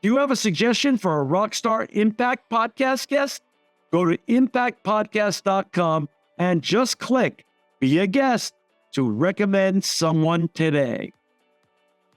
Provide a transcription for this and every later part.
Do you have a suggestion for a Rockstar Impact Podcast guest? Go to impactpodcast.com and just click Be a Guest to recommend someone today.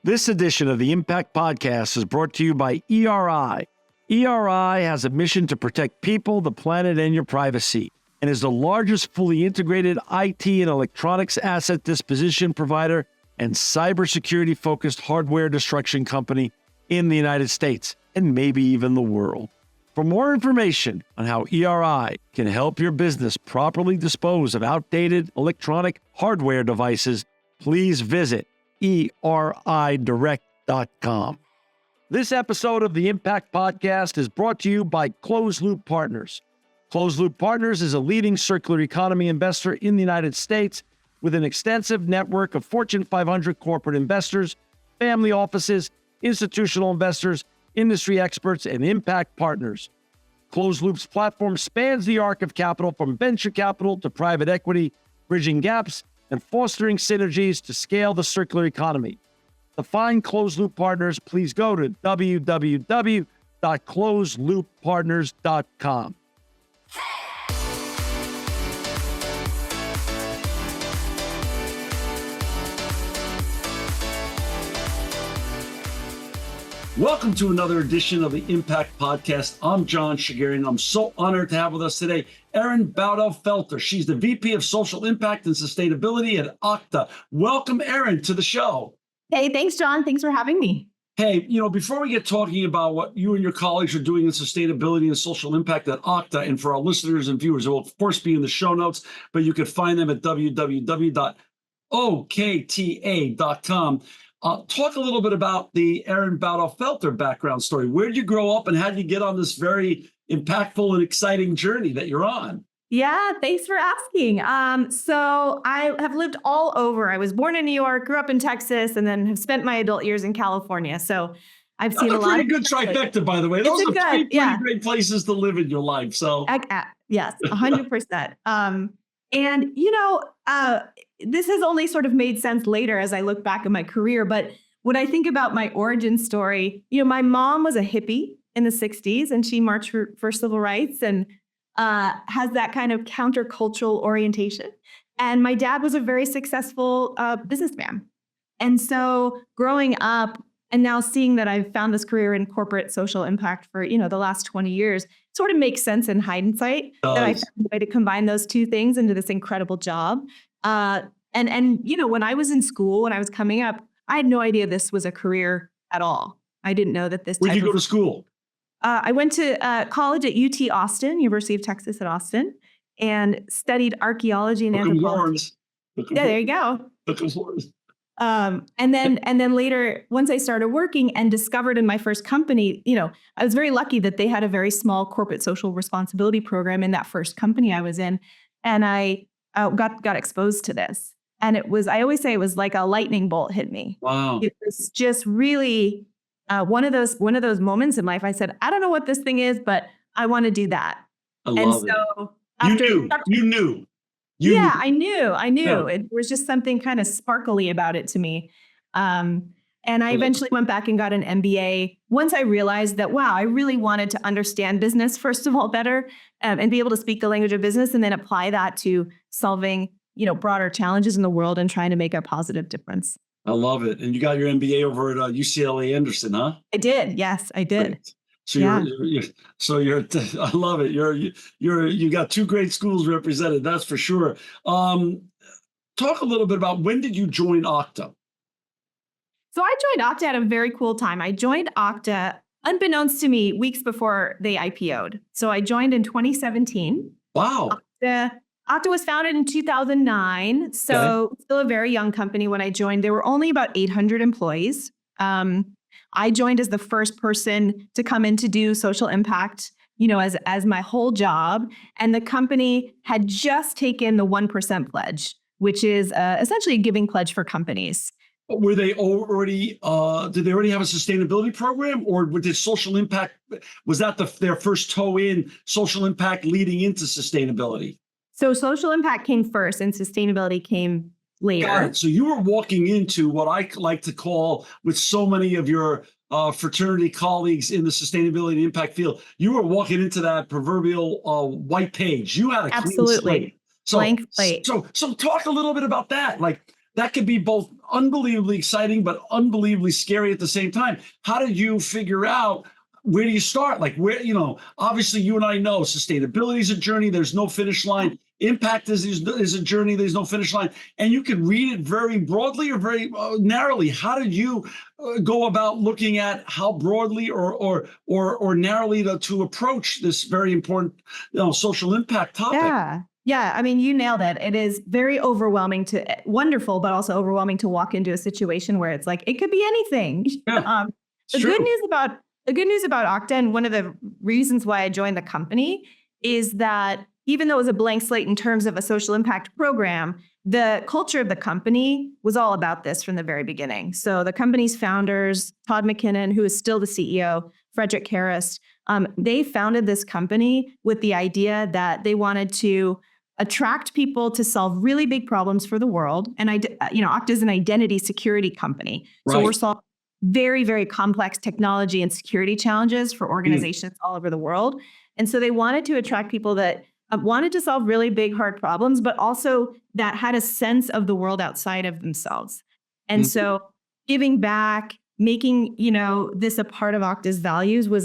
This edition of the Impact Podcast is brought to you by ERI. ERI has a mission to protect people, the planet, and your privacy, and is the largest fully integrated IT and electronics asset disposition provider and cybersecurity-focused hardware destruction company in the United States, and maybe even the world. For more information on how ERI can help your business properly dispose of outdated electronic hardware devices, please visit eridirect.com. This episode of the Impact Podcast is brought to you by Closed Loop Partners. Closed Loop Partners is a leading circular economy investor in the United States with an extensive network of Fortune 500 corporate investors, family offices, institutional investors, industry experts, and impact partners. Closed Loop's platform spans the arc of capital from venture capital to private equity, bridging gaps and fostering synergies to scale the circular economy. To find Closed Loop Partners, please go to www.closedlooppartners.com. Welcome to another edition of the Impact Podcast. I'm John Shigerian. I'm so honored to have with us today Erin Baudo-Felter. She's the VP of Social Impact and Sustainability at Okta. Welcome, Erin, to the show. Hey, thanks, John. Thanks for having me. Hey, before we get talking about what you and your colleagues are doing in sustainability and social impact at Okta, and for our listeners and viewers, it will, of course, be in the show notes, but you can find them at www.okta.com. Talk a little bit about the Erin Baudo-Felter background story. Where did you grow up and how did you get on this very impactful and exciting journey that you're on? Yeah, thanks for asking. So I have lived all over. I was born in New York, grew up in Texas, and then have spent my adult years in California. So I've seen a lot. Pretty good trifecta, by the way. Those are pretty great places to live in your life. So yes, 100%. This has only sort of made sense later as I look back at my career. But when I think about my origin story, my mom was a hippie in the 60s and she marched for civil rights and has that kind of countercultural orientation. And my dad was a very successful businessman. And so growing up and now seeing that I've found this career in corporate social impact for, the last 20 years, sort of makes sense in hindsight that I found a way to combine those two things into this incredible job. And when I was in school, when I was coming up, I had no idea this was a career at all. I didn't know that this. Where'd you go to school? I went to college at UT Austin, University of Texas at Austin, and studied archaeology and anthropology. Yeah, there you go. And then later, once I started working and discovered in my first company, I was very lucky that they had a very small corporate social responsibility program in that first company I was in, and I got exposed to this. And I always say it was like a lightning bolt hit me. Wow! It was just really one of those moments in life. I said, I don't know what this thing is, but I want to do that. I love it. You knew. I knew. Yeah. It was just something kind of sparkly about it to me. And I eventually went back and got an MBA once I realized that, wow, I really wanted to understand business, first of all, better, and be able to speak the language of business and then apply that to solving, broader challenges in the world and trying to make a positive difference. I love it. And you got your MBA over at UCLA Anderson, huh? I did. Yes, I did. Great. So you're I love it. You got two great schools represented. That's for sure. Talk a little bit about when did you join Okta? So I joined Okta at a very cool time. I joined Okta, unbeknownst to me, weeks before they IPO'd. So I joined in 2017. Wow. Okta was founded in 2009. So still a very young company when I joined. There were only about 800 employees. I joined as the first person to come in to do social impact, as my whole job. And the company had just taken the 1% pledge, which is essentially a giving pledge for companies. Were they already, did they already have a sustainability program, or did social impact, was that their first toe in social impact leading into sustainability? So social impact came first and sustainability came later. Got it. So you were walking into what I like to call, with so many of your fraternity colleagues in the sustainability and impact field, you were walking into that proverbial white page. You had a clean Absolutely. slate. So, Blank slate. so talk a little bit about that. Like, that could be both unbelievably exciting, but unbelievably scary at the same time. How did you figure out, where do you start? Like, where, obviously you and I know sustainability is a journey. There's no finish line. Impact is a journey. There's no finish line. And you can read it very broadly or very narrowly. How did you go about looking at how broadly or narrowly to approach this very important, social impact topic? Yeah. Yeah. I mean, you nailed it. It is very overwhelming wonderful, but also overwhelming to walk into a situation where it's like, it could be anything. Yeah, The true. good news about Okta, and one of the reasons why I joined the company, is that even though it was a blank slate in terms of a social impact program, the culture of the company was all about this from the very beginning. So the company's founders, Todd McKinnon, who is still the CEO, Frederick Harris, they founded this company with the idea that they wanted to attract people to solve really big problems for the world. And Okta is an identity security company. So we're solving very, very complex technology and security challenges for organizations all over the world. And so they wanted to attract people that wanted to solve really big, hard problems, but also that had a sense of the world outside of themselves. And so giving back, making, this a part of Okta's values was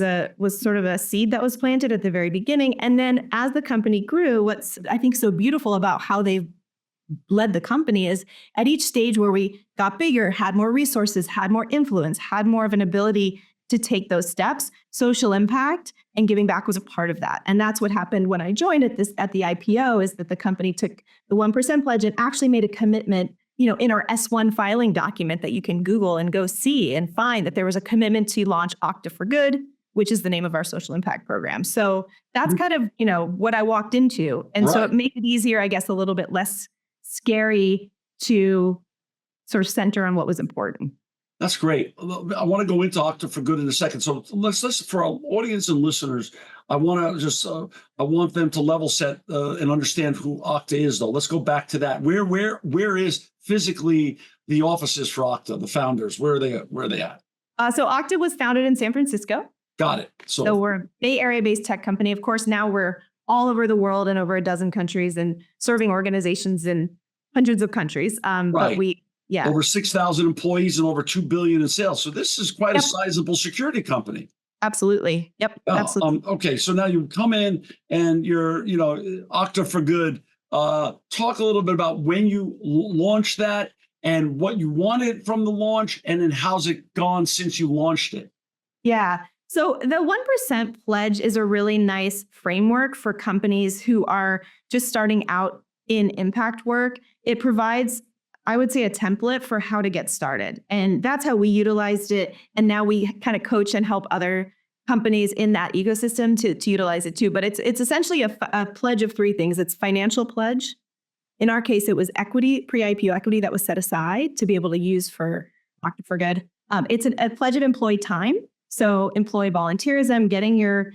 sort of a seed that was planted at the very beginning. And then as the company grew, what's I think so beautiful about how they've led the company is at each stage where we got bigger, had more resources, had more influence, had more of an ability to take those steps, social impact and giving back was a part of that. And that's what happened when I joined at the IPO, is that the company took the 1% pledge and actually made a commitment, in our S1 filing document that you can Google and go see and find that there was a commitment to launch Okta for Good, which is the name of our social impact program. So that's kind of, what I walked into. And so it made it easier, I guess, a little bit less scary to sort of center on what was important. That's great. I want to go into Okta for Good in a second. So let's for our audience and listeners, I want to just I want them to level set and understand who Okta is, though. Let's go back to that. Where is physically the offices for Okta, the founders? Where are they at? So Okta was founded in San Francisco. Got it. So we're a Bay Area-based tech company. Of course, now we're all over the world in over a dozen countries and serving organizations in hundreds of countries. But over 6,000 employees and over $2 billion in sales. So this is quite a sizable security company. Absolutely. Yep. Absolutely. Okay. So now you come in and you're, Okta for Good. Talk a little bit about when you launched that and what you wanted from the launch, and then how's it gone since you launched it? Yeah. So the 1% pledge is a really nice framework for companies who are just starting out in impact work. It provides, I would say, a template for how to get started. And that's how we utilized it. And now we kind of coach and help other companies in that ecosystem to utilize it too. But it's essentially a pledge of three things. It's financial pledge. In our case, it was equity, pre-IPO equity that was set aside to be able to use for Okta for Good. It's a pledge of employee time. So employee volunteerism, getting your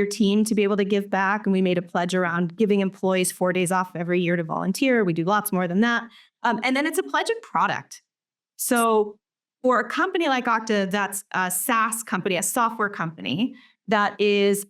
team to be able to give back. And we made a pledge around giving employees 4 days off every year to volunteer. We do lots more than that. And then it's a pledge of product. So for a company like Okta, that's a SaaS company, a software company that is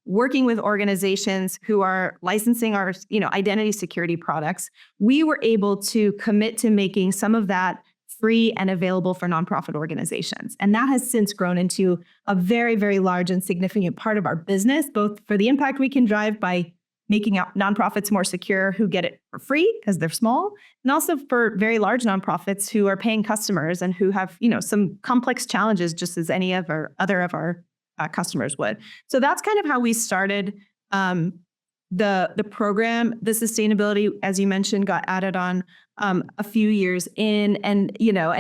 working with organizations who are licensing our identity security products, we were able to commit to making some of that free and available for nonprofit organizations. And that has since grown into a very, very large and significant part of our business, both for the impact we can drive by making nonprofits more secure who get it for free because they're small, and also for very large nonprofits who are paying customers and who have some complex challenges, just as any of our customers would. So that's kind of how we started the program. The sustainability, as you mentioned, got added on a few years in, and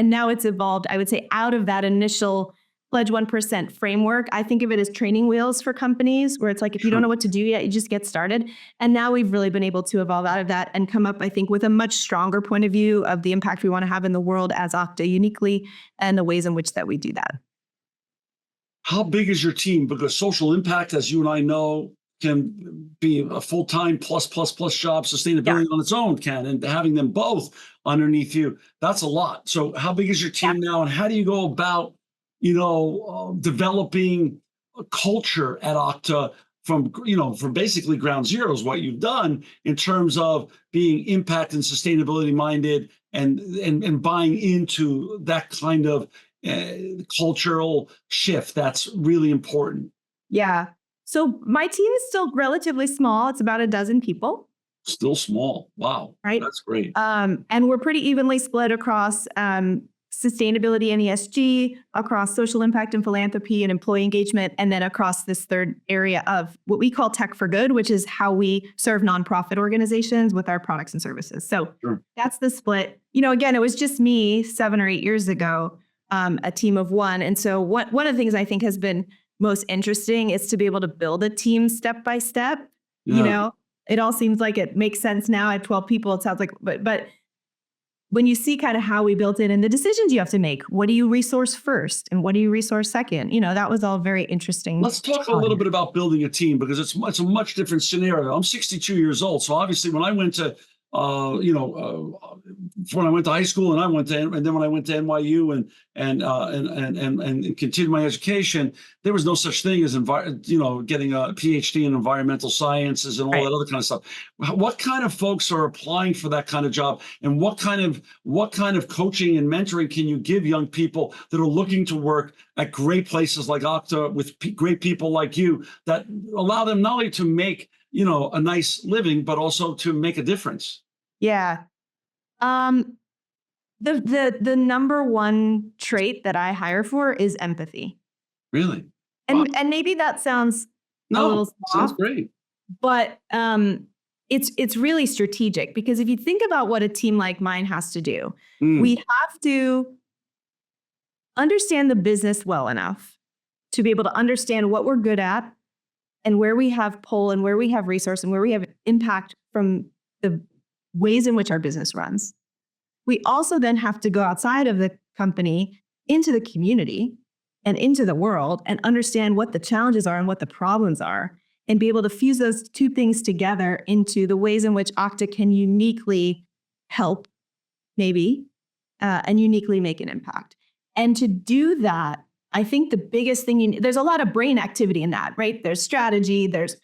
now it's evolved, I would say, out of that initial Pledge 1% framework. I think of it as training wheels for companies, where it's like, if you don't know what to do yet, you just get started. And now we've really been able to evolve out of that and come up, I think, with a much stronger point of view of the impact we want to have in the world as Okta uniquely, and the ways in which that we do that. How big is your team? Because social impact, as you and I know, can be a full-time plus job. Sustainability on its own can, and having them both underneath you, that's a lot. So how big is your team now, and how do you go about, developing a culture at Okta from basically ground zero is what you've done in terms of being impact and sustainability minded and buying into that kind of cultural shift that's really important. Yeah. So my team is still relatively small. It's about a dozen people. Still small. Wow. Right. That's great. And we're pretty evenly split across sustainability and ESG, across social impact and philanthropy and employee engagement, and then across this third area of what we call tech for good, which is how we serve nonprofit organizations with our products and services. So that's the split. Again, it was just me 7 or 8 years ago, a team of one. And so one of the things I think has been most interesting is to be able to build a team step by step. It all seems like it makes sense now at 12 people. It sounds like, but when you see kind of how we built it and the decisions you have to make, what do you resource first and what do you resource second? That was all very interesting. Let's talk a little bit about building a team, because it's a much different scenario. I'm 62 years old. So obviously when I went to, when I went to high school and then when I went to NYU and continued my education, there was no such thing as getting a PhD in environmental sciences and all that other kind of stuff. What kind of folks are applying for that kind of job, and what kind of coaching and mentoring can you give young people that are looking to work at great places like Okta with great people like you that allow them not only to make a nice living, but also to make a difference? Yeah. The number one trait that I hire for is empathy. Really? And maybe that sounds a little soft, sounds great. But it's really strategic, because if you think about what a team like mine has to do, we have to understand the business well enough to be able to understand what we're good at and where we have pull and where we have resource and where we have impact from the ways in which our business runs. We also then have to go outside of the company into the community and into the world and understand what the challenges are and what the problems are, and be able to fuse those two things together into the ways in which Okta can uniquely help, maybe, and uniquely make an impact. And to do that, I think the biggest thing there's a lot of brain activity in that, right? There's strategy, there's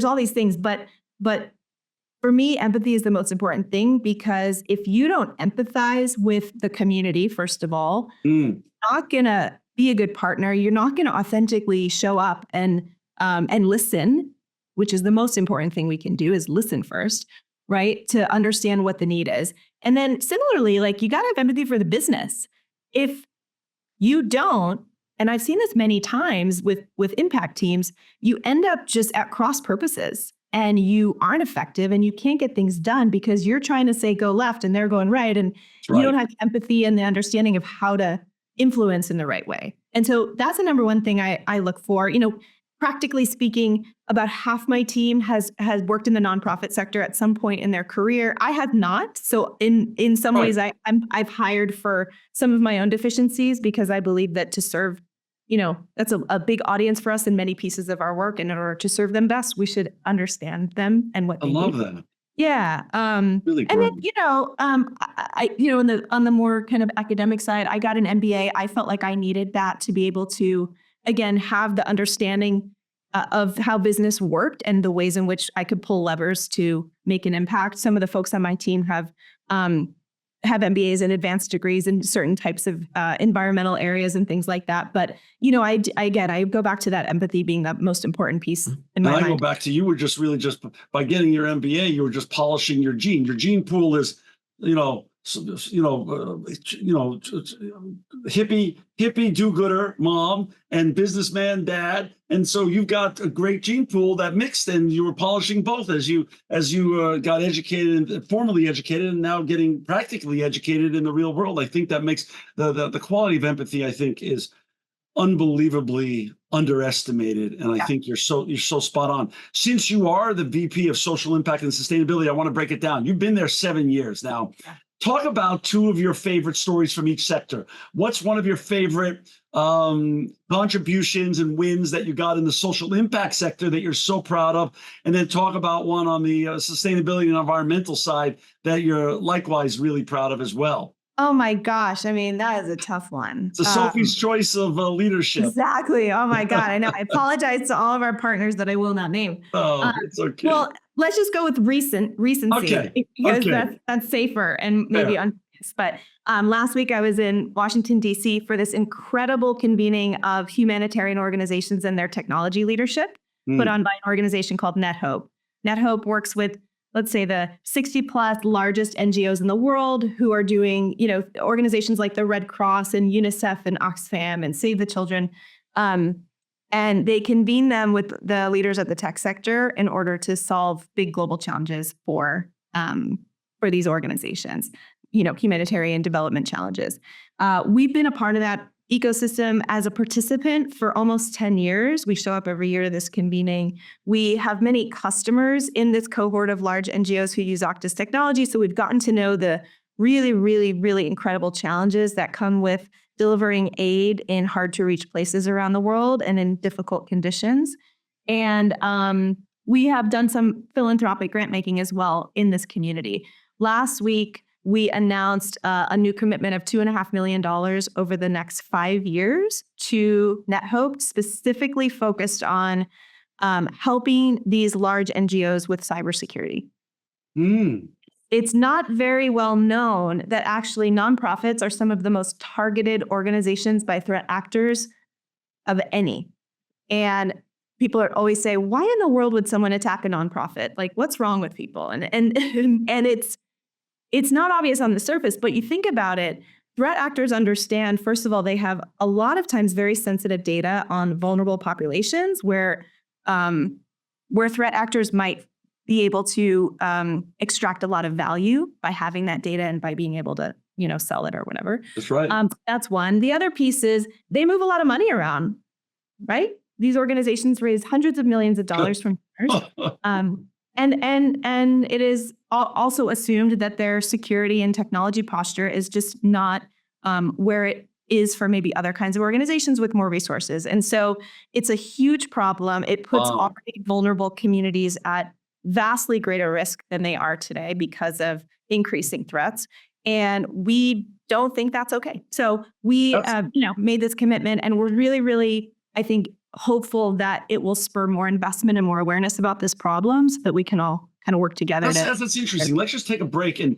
all these things, but for me, empathy is the most important thing, because if you don't empathize with the community, first of all, you're not gonna be a good partner. You're not gonna authentically show up and listen, which is the most important thing we can do, is listen first, right? To understand what the need is. And then similarly, you gotta have empathy for the business. If you don't, and I've seen this many times with impact teams, you end up just at cross purposes. And you aren't effective and you can't get things done because you're trying to say go left and they're going right. And you don't have the empathy and the understanding of how to influence in the right way. And so that's the number one thing I look for. Practically speaking, about half my team has worked in the nonprofit sector at some point in their career. I have not. So in some ways, I've hired for some of my own deficiencies, because I believe that to serve, that's a big audience for us in many pieces of our work. And in order to serve them best, we should understand them and what they need. I love that. Yeah. Really and great. then, on the more kind of academic side, I got an MBA. I felt like I needed that to be able to, again, have the understanding of how business worked and the ways in which I could pull levers to make an impact. Some of the folks on my team have MBAs and advanced degrees in certain types of environmental areas and things like that. But, I go back to that empathy being the most important piece in my mind. I go back to, you were just really just by getting your MBA, you were just polishing your gene. Your gene pool is, hippie do-gooder mom and businessman dad, and so you've got a great gene pool that mixed, and you were polishing both as you got educated and formally educated, and now getting practically educated in the real world. I think that makes the quality of empathy, I think, is unbelievably underestimated, and I think you're so spot on. Since you are the VP of Social Impact and Sustainability, I want to break it down. You've been there 7 years now. talk about two of your favorite stories from each sector. What's one of your favorite contributions and wins that you got in the social impact sector that you're so proud of? And then talk about one on the sustainability and environmental side that you're likewise really proud of as well. Oh my gosh. I mean, that is a tough one. It's a Sophie's choice of leadership. Exactly. Oh my God. I know. I apologize to all of our partners that I will not name. Oh, it's okay. Well, let's just go with recency Okay. because Okay. that's safer and maybe Fair. unbiased. But last week I was in Washington, D.C. for this incredible convening of humanitarian organizations and their technology leadership put on by an organization called NetHope. NetHope works with, let's say, the 60 plus largest NGOs in the world who are doing, organizations like the Red Cross and UNICEF and Oxfam and Save the Children. And they convene them with the leaders of the tech sector in order to solve big global challenges for these organizations, humanitarian development challenges. We've been a part of that ecosystem as a participant for almost 10 years. We show up every year to this convening. We have many customers in this cohort of large NGOs who use Okta's technology. So we've gotten to know the really, really, really incredible challenges that come with delivering aid in hard to reach places around the world and in difficult conditions. And we have done some philanthropic grant making as well in this community. Last week, we announced a new commitment of $2.5 million over the next 5 years to NetHope, specifically focused on helping these large NGOs with cybersecurity. It's not very well known that actually nonprofits are some of the most targeted organizations by threat actors of any. And people are always say, why in the world would someone attack a nonprofit? Like, what's wrong with people? And it's not obvious on the surface, but you think about it, threat actors understand, first of all, they have a lot of times very sensitive data on vulnerable populations where threat actors might be able to extract a lot of value by having that data and by being able to, sell it or whatever. That's right. That's one. The other piece is they move a lot of money around, right? These organizations raise hundreds of millions of dollars from donors. And it is also assumed that their security and technology posture is just not where it is for maybe other kinds of organizations with more resources. And so it's a huge problem. It puts already vulnerable communities at vastly greater risk than they are today because of increasing threats. And we don't think that's okay. So we made this commitment, and we're really, really, I think, hopeful that it will spur more investment and more awareness about this problem so that we can all kind of work together. That's interesting. Let's just take a break and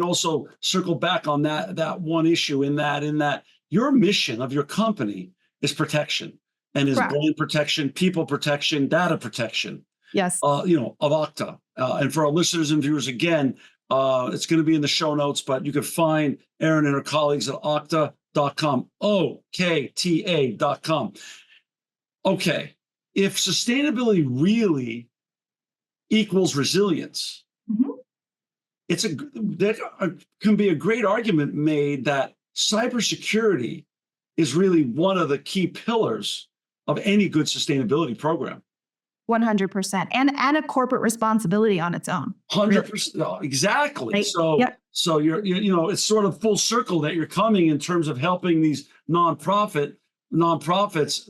also circle back on that one issue in that your mission of your company is protection and is brand protection, people protection, data protection. Yes. Of Okta. And for our listeners and viewers, again, it's going to be in the show notes, but you can find Erin and her colleagues at okta.com, OKTA.com. Okay, if sustainability really equals resilience, there can be a great argument made that cybersecurity is really one of the key pillars of any good sustainability program. 100%, and a corporate responsibility on its own. 100%, really. Exactly. Right. So you're it's sort of full circle that you're coming in terms of helping these nonprofits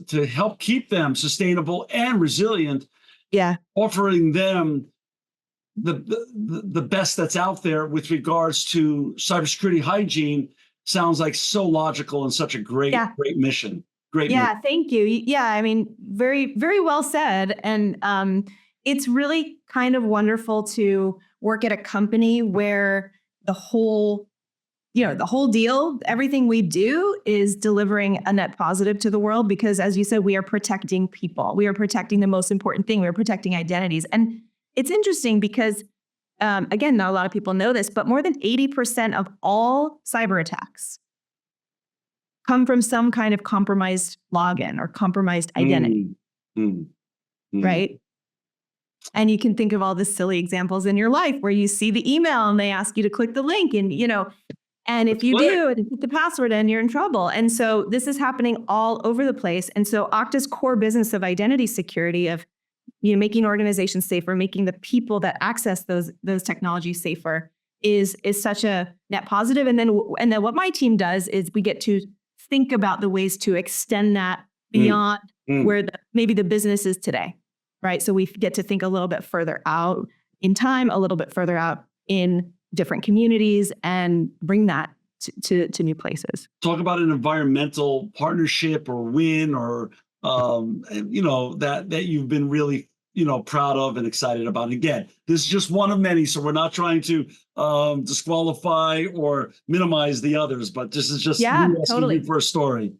to help keep them sustainable and resilient. Yeah, offering them the best that's out there with regards to cybersecurity hygiene sounds like so logical and such a great mission. Great. Yeah, thank you. Yeah, I mean, very, very well said. And it's really kind of wonderful to work at a company where the whole deal, everything we do is delivering a net positive to the world, because as you said, we are protecting people. We are protecting the most important thing. We are protecting identities. And it's interesting because, again, not a lot of people know this, but more than 80% of all cyber attacks come from some kind of compromised login or compromised identity, right? And you can think of all the silly examples in your life where you see the email and they ask you to click the link and, and if you do, and put the password in, you're in trouble. And so this is happening all over the place. And so Okta's core business of identity security, of making organizations safer, making the people that access those technologies safer, is such a net positive. And then what my team does is we get to think about the ways to extend that beyond where maybe the business is today, right? So we get to think a little bit further out in time, a little bit further out in different communities, and bring that to new places. Talk about an environmental partnership or win, or that you've been really proud of and excited about. And again, this is just one of many, so we're not trying to disqualify or minimize the others, but this is just totally you for a story.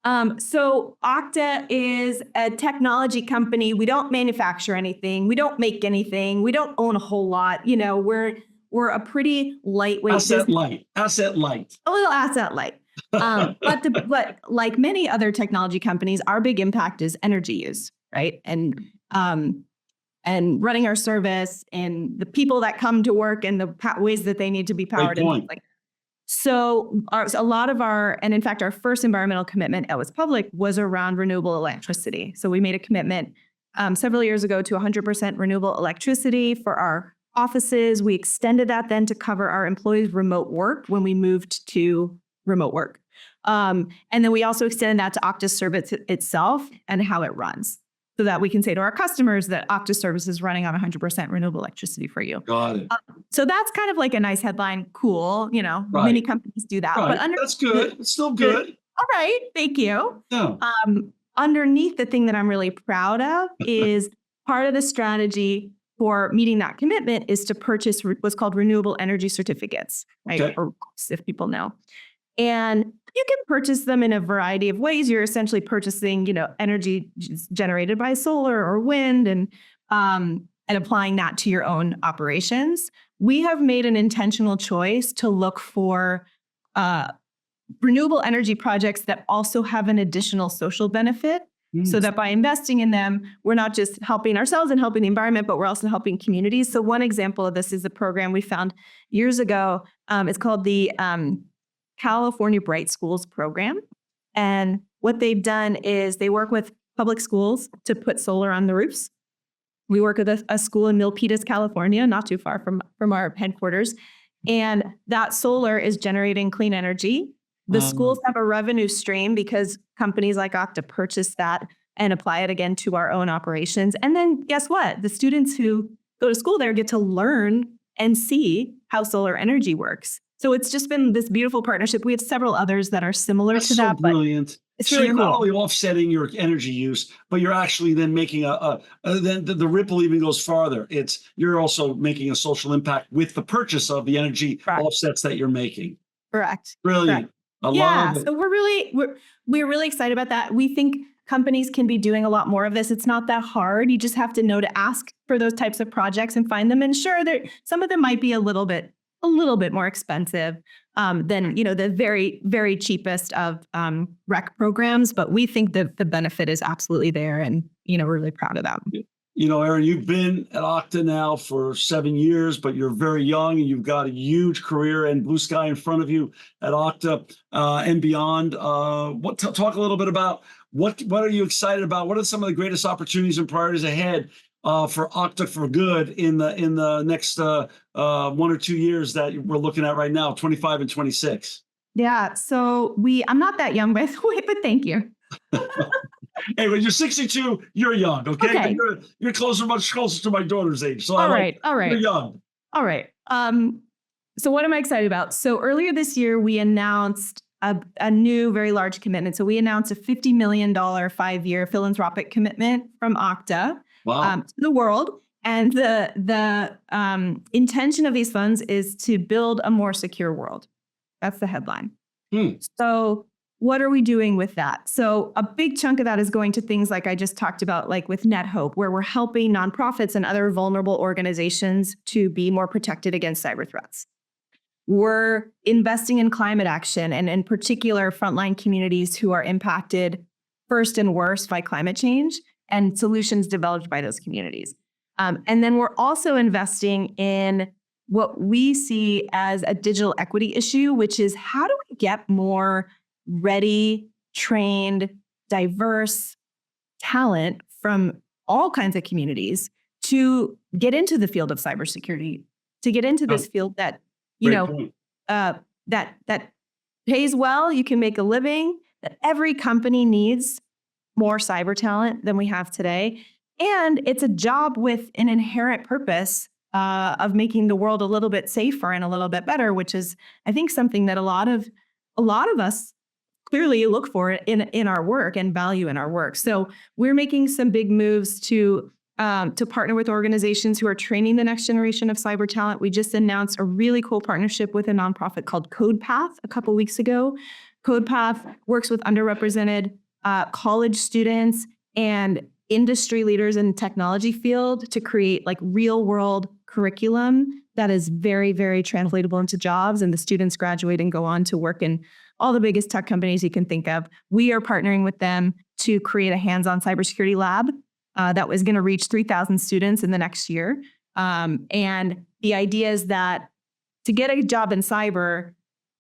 So Okta is a technology company. We don't manufacture anything. We don't make anything. We don't own a whole lot. We're a pretty lightweight asset light. A little asset light. But like many other technology companies, our big impact is energy use, right? And running our service and the people that come to work and the ways that they need to be powered. And things like that. So a lot of and in fact, our first environmental commitment that was public was around renewable electricity. So we made a commitment several years ago to 100% renewable electricity for our offices. We extended that then to cover our employees' remote work when we moved to remote work. And then we also extended that to Okta's service itself and how it runs, so that we can say to our customers that Okta service is running on 100% renewable electricity for you. Got it. So that's kind of like a nice headline. Cool. Right. Many companies do that. Right. But that's good. It's still good. All right. Thank you. Yeah. Underneath, the thing that I'm really proud of is part of the strategy for meeting that commitment is to purchase what's called renewable energy certificates, right? Okay. Or if people know. And you can purchase them in a variety of ways. You're essentially purchasing, energy generated by solar or wind, and applying that to your own operations. We have made an intentional choice to look for renewable energy projects that also have an additional social benefit, so that by investing in them, we're not just helping ourselves and helping the environment, but we're also helping communities. So one example of this is a program we found years ago. It's called the California Bright Schools program. And what they've done is they work with public schools to put solar on the roofs. We work with a school in Milpitas, California, not too far from our headquarters. And that solar is generating clean energy. The schools have a revenue stream because companies like Okta purchase that and apply it again to our own operations. And then guess what? The students who go to school there get to learn and see how solar energy works. So it's just been this beautiful partnership. We have several others that are similar to that. Brilliant. But it's so really you're cool. Not only offsetting your energy use, but you're actually then making then the ripple even goes farther. You're also making a social impact with the purchase of the energy offsets that you're making. Correct. Brilliant. Correct. I love it. So we're really excited about that. We think companies can be doing a lot more of this. It's not that hard. You just have to know to ask for those types of projects and find them. And sure, some of them might be a little bit more expensive than the very, very cheapest of rec programs. But we think that the benefit is absolutely there, and we're really proud of that. Erin, you've been at Okta now for 7 years, but you're very young and you've got a huge career and blue sky in front of you at Okta and beyond. Talk a little bit about what are you excited about? What are some of the greatest opportunities and priorities ahead for Okta for good in the next 1 or 2 years that we're looking at right now, 25 and 26? Yeah. So I'm not that young, by the way, but thank you. Hey, when you're 62, you're young, okay? You're much closer to my daughter's age. So all right. You're young. All right. So what am I excited about? So earlier this year, we announced a new, very large commitment. So we announced a $50 million 5-year philanthropic commitment from Okta to the world. And the intention of these funds is to build a more secure world. That's the headline. So what are we doing with that? So a big chunk of that is going to things like I just talked about, like with NetHope, where we're helping nonprofits and other vulnerable organizations to be more protected against cyber threats. We're investing in climate action, and in particular, frontline communities who are impacted first and worst by climate change, and solutions developed by those communities. And then we're also investing in what we see as a digital equity issue, which is how do we get more ready, trained, diverse talent from all kinds of communities to get into the field of cybersecurity, to get into this field that Great point. That pays well, you can make a living, that every company needs more cyber talent than we have today. And it's a job with an inherent purpose of making the world a little bit safer and a little bit better, which is, I think, something that a lot of us clearly look for in our work and value in our work. So we're making some big moves to partner with organizations who are training the next generation of cyber talent. We just announced a really cool partnership with a nonprofit called CodePath a couple weeks ago. CodePath works with underrepresented college students and industry leaders in the technology field to create like real world curriculum that is very, very translatable into jobs. And the students graduate and go on to work in all the biggest tech companies you can think of. We are partnering with them to create a hands-on cybersecurity lab that was going to reach 3,000 students in the next year. And the idea is that to get a job in cyber,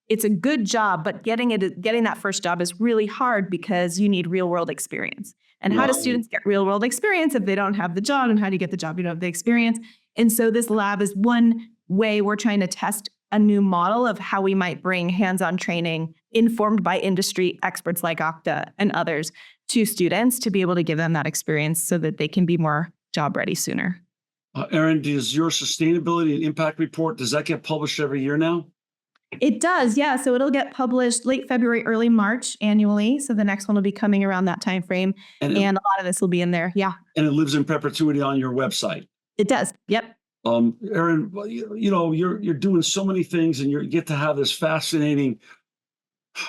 it's a good job, but getting that first job is really hard because you need real world experience. And how do students get real world experience if they don't have the job? And how do you get the job if you don't have the experience? And so this lab is one way we're trying to test a new model of how we might bring hands-on training informed by industry experts like Okta and others to students to be able to give them that experience so that they can be more job ready sooner. Erin, does your sustainability and impact report, does that get published every year now? It does, yeah. So it'll get published late February, early March annually. So the next one will be coming around that time frame, and a lot of this will be in there. Yeah, and it lives in perpetuity on your website. It does. Yep. Erin, you're doing so many things, and you get to have this fascinating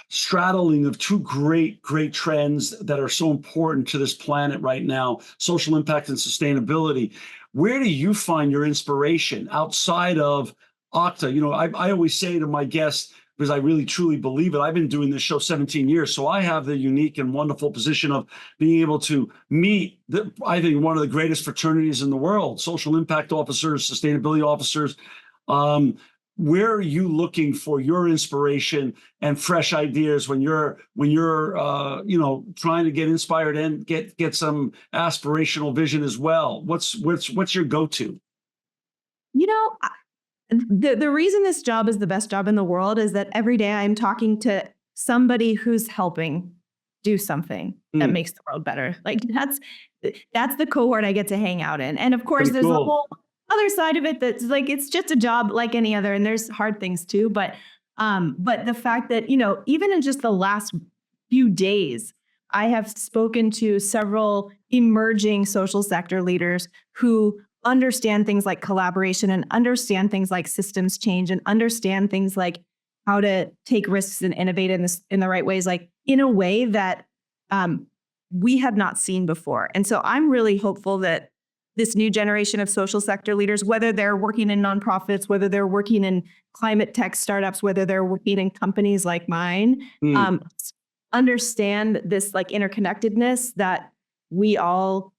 straddling of two great trends that are so important to this planet right now: social impact and sustainability. Where do you find your inspiration outside of Okta? I always say to my guests, because I really truly believe it, I've been doing this show 17 years, so I have the unique and wonderful position of being able to meet, I think, one of the greatest fraternities in the world: social impact officers, sustainability officers. Where are you looking for your inspiration and fresh ideas when you're trying to get inspired and get some aspirational vision as well? What's your go-to? The reason this job is the best job in the world is that every day I'm talking to somebody who's helping do something that makes the world better. Like that's the cohort I get to hang out in. And of course, there's a whole other side of it that's like, it's just a job like any other, and there's hard things too. But the fact that, even in just the last few days, I have spoken to several emerging social sector leaders who understand things like collaboration and understand things like systems change and understand things like how to take risks and innovate in the right ways, like in a way that we have not seen before. And so I'm really hopeful that this new generation of social sector leaders, whether they're working in nonprofits, whether they're working in climate tech startups, whether they're working in companies like mine, understand this like interconnectedness that we all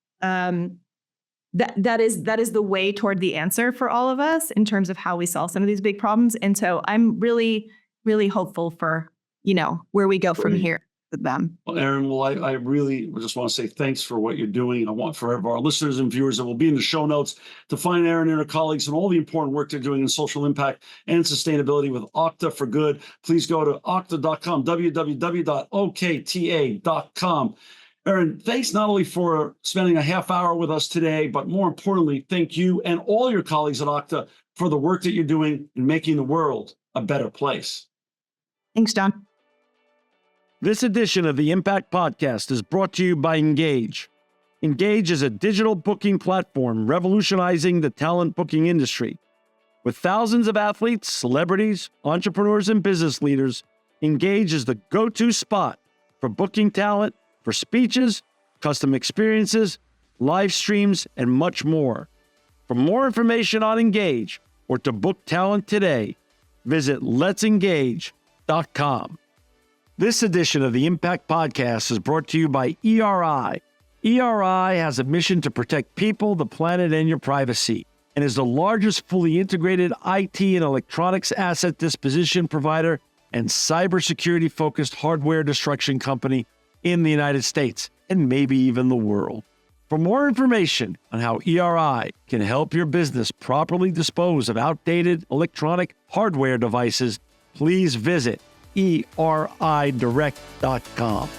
that is the way toward the answer for all of us in terms of how we solve some of these big problems. And so I'm really, really hopeful for, where we go from here with them. Well, Erin, I really just want to say thanks for what you're doing. I want for our listeners and viewers that will be in the show notes to find Erin and her colleagues and all the important work they're doing in social impact and sustainability with Okta for Good. Please go to okta.com, www.okta.com. Erin, thanks not only for spending a half hour with us today, but more importantly, thank you and all your colleagues at Okta for the work that you're doing in making the world a better place. Thanks, John. This edition of the Impact Podcast is brought to you by Engage. Engage is a digital booking platform revolutionizing the talent booking industry. With thousands of athletes, celebrities, entrepreneurs, and business leaders, Engage is the go-to spot for booking talent, for speeches, custom experiences, live streams, and much more. For more information on Engage or to book talent today, visit letsengage.com. This edition of the Impact Podcast is brought to you by ERI. ERI has a mission to protect people, the planet, and your privacy, and is the largest fully integrated IT and electronics asset disposition provider and cybersecurity-focused hardware destruction company in the United States, and maybe even the world. For more information on how ERI can help your business properly dispose of outdated electronic hardware devices, please visit eridirect.com.